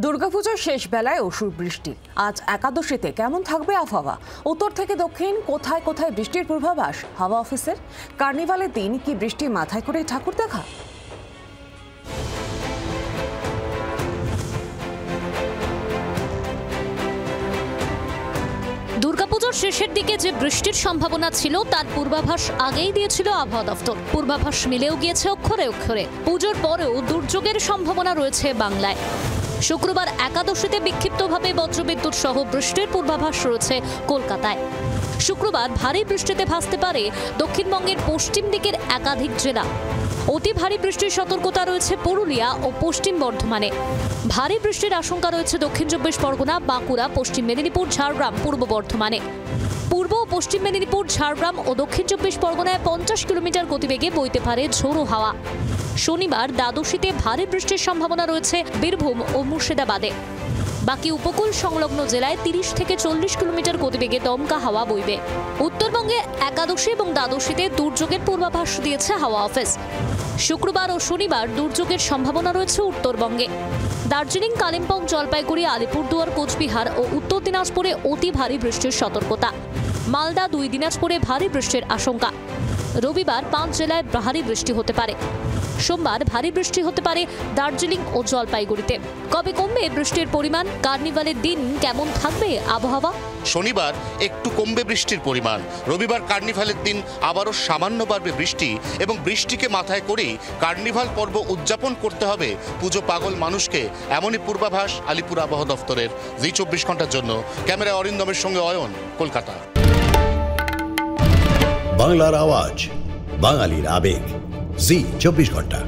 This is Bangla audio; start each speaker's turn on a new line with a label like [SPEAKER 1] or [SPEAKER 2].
[SPEAKER 1] দুর্গাপুজোর শেষ বেলায় অসুর বৃষ্টি। আজ একাদশীতে কেমন থাকবে আবহাওয়া? উত্তর থেকে দক্ষিণ কোথায় কোথায় বৃষ্টির পূর্বাভাস হাওয়া অফিসের। কার্নিভালের দিন কি বৃষ্টি মাথায় করে ঠাকুর দেখা?
[SPEAKER 2] দুর্গাপুজোর শেষের দিকে যে বৃষ্টির সম্ভাবনা ছিল তার পূর্বাভাস আগেই দিয়েছিল আবহাওয়া দফতর। পূর্বাভাস মিলেও গিয়েছে অক্ষরে অক্ষরে। পুজোর পরেও দুর্যোগের সম্ভাবনা রয়েছে বাংলায়। শুক্রবার একাদশীতে বিক্ষিপ্তভাবে বজ্রবিদ্যুৎ সহ বৃষ্টির পূর্বাভাস রয়েছে কলকাতায়। শুক্রবার ভারী বৃষ্টিতে ভাসতে পারে দক্ষিণবঙ্গের পশ্চিম দিকের একাধিক জেলা। অতি ভারী বৃষ্টির সতর্কতা রয়েছে পুরুলিয়া ও পশ্চিম বর্ধমানে। ভারী বৃষ্টির আশঙ্কা রয়েছে দক্ষিণ চব্বিশ পরগনা, বাঁকুড়া, পশ্চিম মেদিনীপুর, ঝাড়গ্রাম, পূর্ব বর্ধমানে। পূর্ব ও পশ্চিম মেদিনীপুর, ঝাড়গ্রাম ও দক্ষিণ চব্বিশ পরগনায় 50 কিলোমিটার গতিবেগে বইতে পারে ঝোড়ো হাওয়া। শনিবার দ্বাদশীতে ভারী বৃষ্টির সম্ভাবনা রয়েছে বীরভূম ও মুর্শিদাবাদে। বাকি উপকূল সংলগ্ন জেলায় 30 থেকে 40 কিলোমিটার গতিবেগে দমকা হাওয়া বইবে। উত্তরবঙ্গে একাদশী এবং দ্বাদশীতে দুর্যোগের পূর্বাভাস দিয়েছে হাওয়া অফিস। শুক্রবার ও শনিবার দুর্যোগের সম্ভাবনা রয়েছে উত্তরবঙ্গে। দার্জিলিং, কালিম্পং, জলপাইগুড়ি, আলিপুরদুয়ার, কোচবিহার ও উত্তর দিনাজপুরে অতি ভারী বৃষ্টির সতর্কতা। মালদা, 2 দিনাজপুরে ভারী বৃষ্টির আশঙ্কা। রবিবার 5 জেলায় ভারী বৃষ্টি হতে পারে। সোমবার ভারী বৃষ্টি হতে পারে দার্জিলিং ও জলপাইগুড়িতে। কবে কমবে বৃষ্টির পরিমাণ? কার্নিভালের দিন কেমন থাকবে আবহাওয়া?
[SPEAKER 3] শনিবার একটু কমবে বৃষ্টির পরিমাণ। রবিবার কার্নিভালের দিন আবারও সামান্য বাড়বে বৃষ্টি এবং বৃষ্টিকে মাথায় করেই কার্নিভাল পর্ব উদযাপন করতে হবে পুজো পাগল মানুষকে, এমনই পূর্বাভাস আলিপুর আবহাওয়া দফতরের। জি 24 ঘন্টার জন্য ক্যামেরায় অরিন্দমের সঙ্গে অয়ন, কলকাতা।
[SPEAKER 4] বাংলার আওয়াজ, বাঙালির আবেগ, জি 24 ঘন্টা।